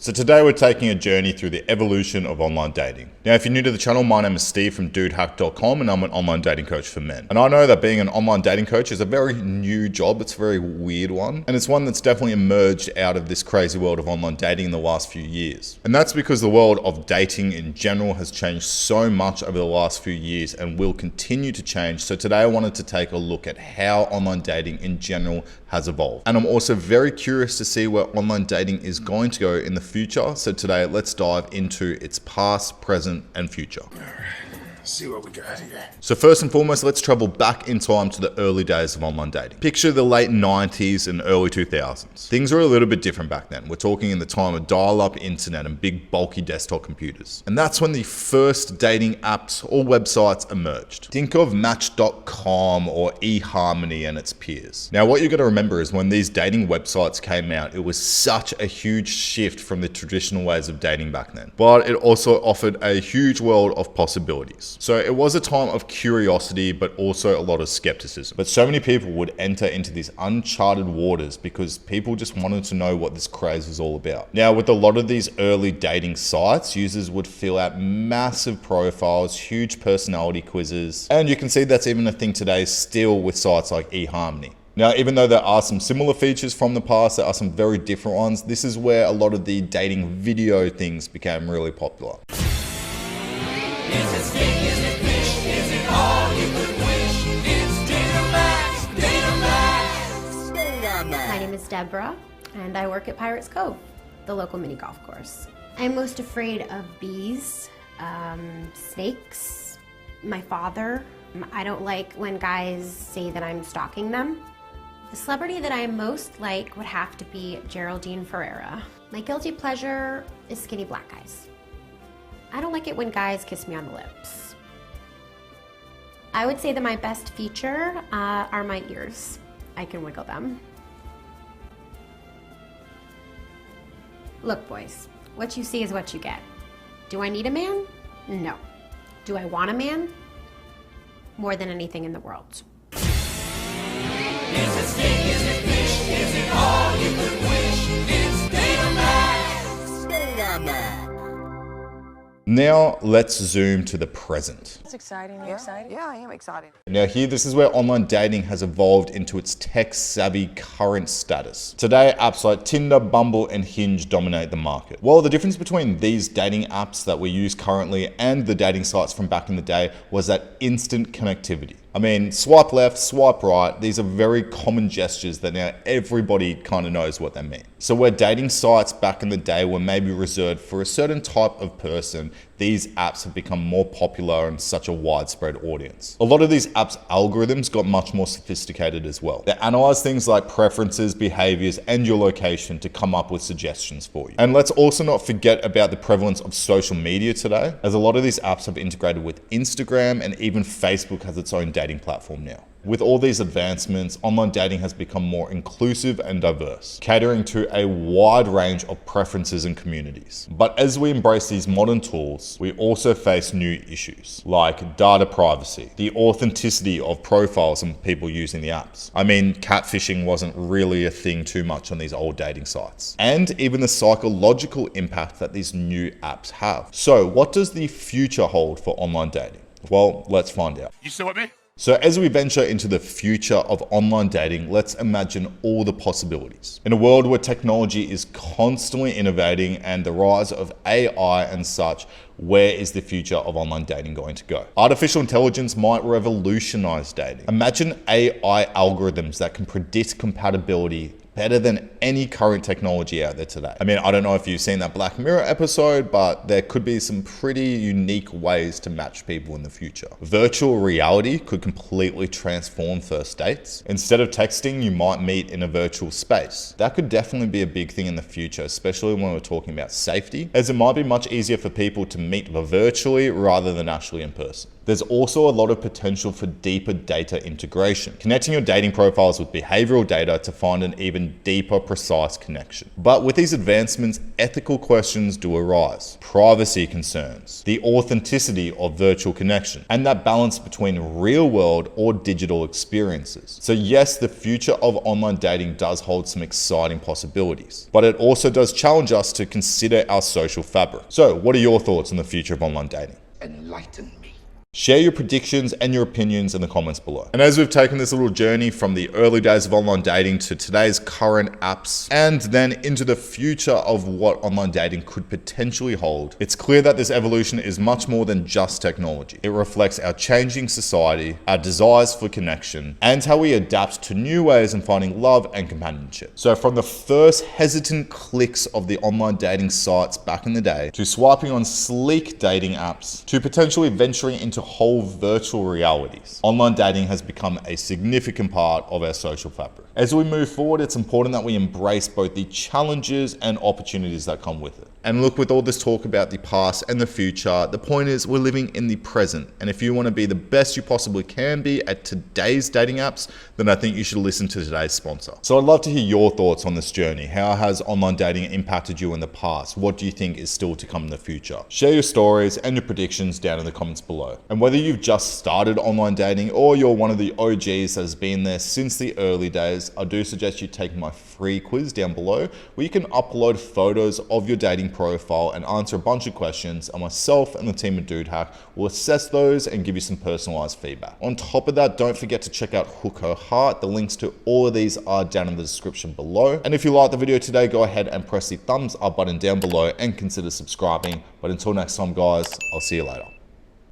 So today we're taking a journey through the evolution of online dating. Now, if you're new to the channel, my name is Steve from dudehack.com and I'm an online dating coach for men. And I know that being an online dating coach is a very new job. It's a very weird one. And it's one that's definitely emerged out of this crazy world of online dating in the last few years. And that's because the world of dating in general has changed so much over the last few years and will continue to change. So today I wanted to take a look at how online dating in general has evolved. And I'm also very curious to see where online dating is going to go in the future. So today, let's dive into its past, present, and future. See what we got here. So first and foremost, let's travel back in time to the early days of online dating. Picture the late 90s and early 2000s. Things were a little bit different back then. We're talking in the time of dial-up internet and big bulky desktop computers. And that's when the first dating apps or websites emerged. Think of Match.com or eHarmony and its peers. Now what you got to remember is when these dating websites came out, it was such a huge shift from the traditional ways of dating back then. But it also offered a huge world of possibilities. So it was a time of curiosity, but also a lot of skepticism. But so many people would enter into these uncharted waters because people just wanted to know what this craze was all about. Now, with a lot of these early dating sites, users would fill out massive profiles, huge personality quizzes. And you can see that's even a thing today still with sites like eHarmony. Now, even though there are some similar features from the past, there are some very different ones. This is where a lot of the dating video things became really popular. Is it steak? Is it fish? Is it all you could wish? It's Dinner Max, Dinner Max. My name is Deborah, and I work at Pirates Cove, the local mini golf course. I'm most afraid of bees, snakes, my father. I don't like when guys say that I'm stalking them. The celebrity that I most like would have to be Geraldine Ferreira. My guilty pleasure is skinny black guys. I don't like it when guys kiss me on the lips. I would say that my best feature are my ears. I can wiggle them. Look, boys, what you see is what you get. Do I need a man? No. Do I want a man? More than anything in the world. Is it steak? Is it fish? Is it all you could wish? It's Dinner Max, Dinner Max. Now let's zoom to the present. That's exciting. You excited? Yeah, I am excited. Now here, this is where online dating has evolved into its tech-savvy current status. Today, apps like Tinder, Bumble, and Hinge dominate the market. Well, the difference between these dating apps that we use currently and the dating sites from back in the day was that instant connectivity. I mean, swipe left, swipe right, these are very common gestures that now everybody kind of knows what they mean. So where dating sites back in the day were maybe reserved for a certain type of person, these apps have become more popular and such a widespread audience. A lot of these apps' algorithms got much more sophisticated as well. They analyze things like preferences, behaviors, and your location to come up with suggestions for you. And let's also not forget about the prevalence of social media today, as a lot of these apps have integrated with Instagram, and even Facebook has its own dating platform now. With all these advancements, online dating has become more inclusive and diverse, catering to a wide range of preferences and communities. But as we embrace these modern tools, we also face new issues like data privacy, the authenticity of profiles and people using the apps. I mean, catfishing wasn't really a thing too much on these old dating sites. And even the psychological impact that these new apps have. So what does the future hold for online dating? Well, let's find out. You still with me? So as we venture into the future of online dating, let's imagine all the possibilities. In a world where technology is constantly innovating and the rise of AI and such, where is the future of online dating going to go? Artificial intelligence might revolutionize dating. Imagine AI algorithms that can predict compatibility better than any current technology out there today. I mean, I don't know if you've seen that Black Mirror episode, but there could be some pretty unique ways to match people in the future. Virtual reality could completely transform first dates. Instead of texting, you might meet in a virtual space. That could definitely be a big thing in the future, especially when we're talking about safety, as it might be much easier for people to meet virtually rather than actually in person. there's also a lot of potential for deeper data integration, connecting your dating profiles with behavioral data to find an even deeper, precise connection. But with these advancements, ethical questions do arise. Privacy concerns, the authenticity of virtual connection, and that balance between real world or digital experiences. So yes, the future of online dating does hold some exciting possibilities, but it also does challenge us to consider our social fabric. So what are your thoughts on the future of online dating? Enlighten me. Share your predictions and your opinions in the comments below. And as we've taken this little journey from the early days of online dating to today's current apps, and then into the future of what online dating could potentially hold, it's clear that this evolution is much more than just technology. It reflects our changing society, our desires for connection, and how we adapt to new ways in finding love and companionship. So from the first hesitant clicks of the online dating sites back in the day, to swiping on sleek dating apps, to potentially venturing into whole virtual realities, online dating has become a significant part of our social fabric. As we move forward, it's important that we embrace both the challenges and opportunities that come with it. And look, with all this talk about the past and the future, the point is we're living in the present. And if you want to be the best you possibly can be at today's dating apps, then I think you should listen to today's sponsor. So I'd love to hear your thoughts on this journey. How has online dating impacted you in the past? What do you think is still to come in the future? Share your stories and your predictions down in the comments below. And whether you've just started online dating or you're one of the OGs that has been there since the early days, I do suggest you take my free quiz down below where you can upload photos of your dating profile and answer a bunch of questions, and myself and the team at Dude Hack will assess those and give you some personalized feedback. On top of that, don't forget to check out Hook Her Heart. The links to all of these are down in the description below. And if you liked the video today, go ahead and press the thumbs up button down below and consider subscribing. But until next time, guys, I'll see you later.